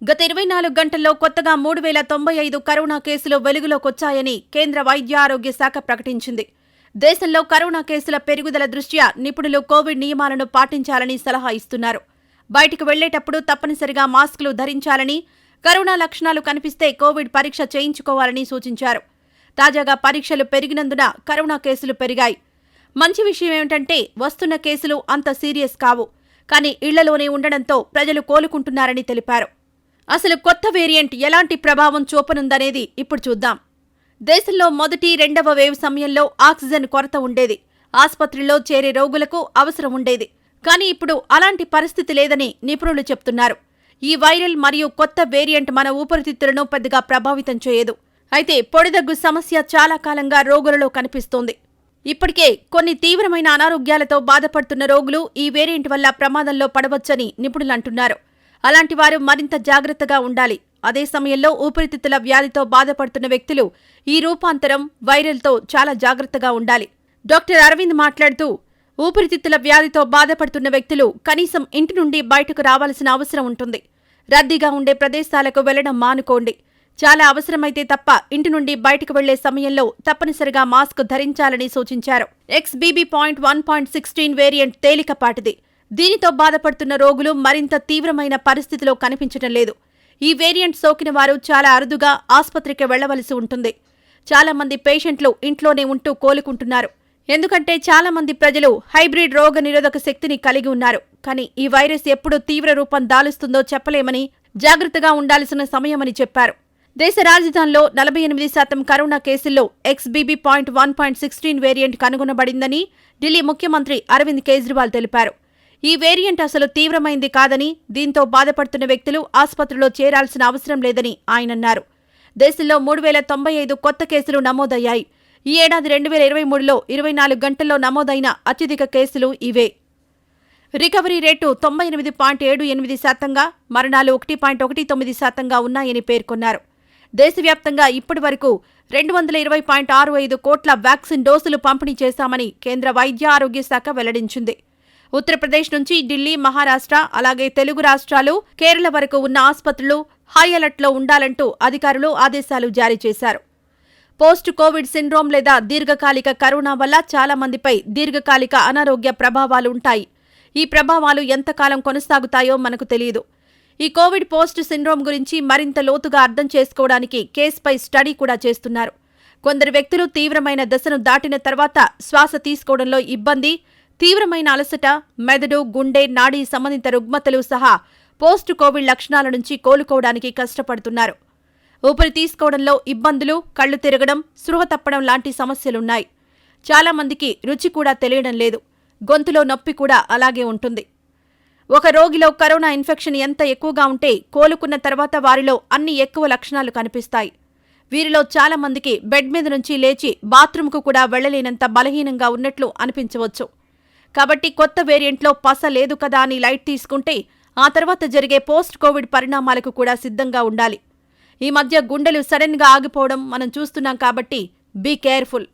గత 24 గంటల్లో కొత్తగా 3095 కరోనా కేసులు వెలుగులోకొచ్చాయని కేంద్ర వైద్య ఆరోగ్య శాఖ ప్రకటించింది. దేశంలో కరోనా కేసుల పెరుగుదల దృష్ట్యా నిపుణులు కోవిడ్ నియమాలను పాటించాలని సలహా ఇస్తున్నారు. బయటకు వెళ్లేటప్పుడు తప్పనిసరిగా మాస్కులు ధరించాలని, కరోనా లక్షణాలు కనిపిస్తే కోవిడ్ పరీక్ష చేయించుకోవాలని సూచించారు. తాజాగా పరీక్షలు పెరిగినందున కరోనా కేసులు పెరిగాయి. మంచి విషయం ఏమిటంటే వస్తున్న కేసులు అంత సీరియస్ కావు. కానీ ఇళ్లలోనే ఉండడంతో ప్రజలు కోలుకుంటున్నారని తెలిపారు. అసలు కొత్త వేరియంట్ ఎలాంటి ప్రభావం చూపనుందనేది ఇప్పుడు చూద్దాం. దేశంలో మొదటి, రెండవ వేవ్ సమయంలో ఆక్సిజన్ కొరత ఉండేది. ఆస్పత్రుల్లో చేరే రోగులకు అవసరం ఉండేది. కానీ ఇప్పుడు అలాంటి పరిస్థితి లేదని నిపుణులు చెప్తున్నారు. ఈ వైరల్ మరియు కొత్త వేరియంట్ మన ఊపిరితిత్తులను పెద్దగా ప్రభావితం చేయదు. అయితే పొడిదగ్గు సమస్య చాలా కాలంగా రోగులలో కనిపిస్తోంది. ఇప్పటికే కొన్ని తీవ్రమైన అనారోగ్యాలతో బాధపడుతున్న రోగులు ఈ వేరియంట్ వల్ల ప్రమాదంలో పడవచ్చని నిపుణులంటున్నారు. అలాంటి వారు మరింత జాగ్రత్తగా ఉండాలి. అదే సమయంలో ఊపిరితిత్తుల వ్యాధితో బాధపడుతున్న వ్యక్తులు ఈ రూపాంతరం వైరల్తో చాలా జాగ్రత్తగా ఉండాలి. డాక్టర్ అరవింద్ మాట్లాడుతూ, ఊపిరితిత్తుల వ్యాధితో బాధపడుతున్న వ్యక్తులు కనీసం ఇంటి నుండి బయటకు రావాల్సిన అవసరం ఉంటుంది. రద్దీగా ఉండే ప్రదేశాలకు వెళ్లడం మానుకోండి. చాలా అవసరమైతే తప్ప ఇంటి నుండి బయటకు వెళ్లే సమయంలో తప్పనిసరిగా మాస్క్ ధరించాలని సూచించారు. XBB 1.16 వేరియంట్ తేలికపాటిది. దీనితో బాధపడుతున్న రోగులు మరింత తీవ్రమైన పరిస్థితిలో కనిపించడం లేదు. ఈ వేరియంట్ సోకిన వారు చాలా అరుదుగా ఆస్పత్రికి వెళ్లవలసి ఉంటుంది. చాలా మంది పేషెంట్లు ఇంట్లోనే ఉంటూ కోలుకుంటున్నారు. ఎందుకంటే చాలా మంది ప్రజలు హైబ్రిడ్ రోగ నిరోధక శక్తిని కలిగి ఉన్నారు. కానీ ఈ వైరస్ ఎప్పుడు తీవ్ర రూపం దాలుస్తుందో చెప్పలేమని, జాగ్రత్తగా ఉండాల్సిన సమయమని చెప్పారు. దేశ రాజధానిలో 48% కరోనా కేసుల్లో XBB 1.16 వేరియంట్ కనుగొనబడిందని ఢిల్లీ ముఖ్యమంత్రి అరవింద్ కేజ్రీవాల్ తెలిపారు. ఈ వేరియంట్ అసలు తీవ్రమైంది కాదని, దీంతో బాధపడుతున్న వ్యక్తులు ఆస్పత్రిలో చేరాల్సిన అవసరం లేదని ఆయనన్నారు. దేశంలో 3095 కొత్త కేసులు నమోదయ్యాయి. ఈ ఏడాది 2023లో 24 గంటల్లో నమోదైన అత్యధిక కేసులు ఇవే. రికవరీ రేటు 98.78%గా, మరణాలు 1.19%గా ఉన్నాయని పేర్కొన్నారు. దేశవ్యాప్తంగా ఇప్పటి వరకు 220.65 కోట్ల వ్యాక్సిన్ డోసులు పంపిణీ చేశామని కేంద్ర వైద్య ఆరోగ్య శాఖ వెల్లడించింది. ఉత్తరప్రదేశ్ నుంచి ఢిల్లీ, మహారాష్ట్ర, అలాగే తెలుగు రాష్ట్రాలు, కేరళ వరకు ఉన్న ఆస్పత్రులు హై అలర్ట్లో ఉండాలంటూ అధికారులు ఆదేశాలు జారీ చేశారు. పోస్ట్ కోవిడ్ సిండ్రోమ్ లేదా దీర్ఘకాలిక కరోనా వల్ల చాలా మందిపై దీర్ఘకాలిక అనారోగ్య ప్రభావాలు ఉంటాయి. ఈ ప్రభావాలు ఎంతకాలం కొనసాగుతాయో మనకు తెలియదు. ఈ కోవిడ్ పోస్ట్ సిండ్రోమ్ గురించి మరింత లోతుగా అర్థం చేసుకోవడానికి కేసుపై స్టడీ కూడా చేస్తున్నారు. కొందరు వ్యక్తులు తీవ్రమైన దశను దాటిన తర్వాత శ్వాస తీసుకోవడంలో ఇబ్బంది, తీవ్రమైన అలసట, మెదడు, గుండె, నాడీ సంబంధిత రుగ్మతలు సహా పోస్ట్ కోవిడ్ లక్షణాల నుంచి కోలుకోవడానికి కష్టపడుతున్నారు. ఊపిరి తీసుకోవడంలో ఇబ్బందులు, కళ్లు తిరగడం, స్పృహ తప్పడం లాంటి సమస్యలున్నాయి. చాలా మందికి రుచి కూడా తెలియడం లేదు. గొంతులో నొప్పి కూడా అలాగే ఉంటుంది. ఒక రోగిలో కరోనా ఇన్ఫెక్షన్ ఎంత ఎక్కువగా ఉంటే కోలుకున్న తర్వాత వారిలో అన్ని ఎక్కువ లక్షణాలు కనిపిస్తాయి. వీరిలో చాలా మందికి బెడ్ మీద నుంచి లేచి బాత్రూంకు కూడా వెళ్లలేనంత బలహీనంగా ఉన్నట్లు అనిపించవచ్చు. కాబట్టి కొత్త వేరియంట్లో పస లేదు కదా అని లైట్ తీసుకుంటే ఆ తర్వాత జరిగే పోస్ట్ కోవిడ్ పరిణామాలకు కూడా సిద్ధంగా ఉండాలి. ఈ మధ్య గుండెలు సడన్గా ఆగిపోవడం మనం చూస్తున్నాం కాబట్టి బీ కేర్ఫుల్.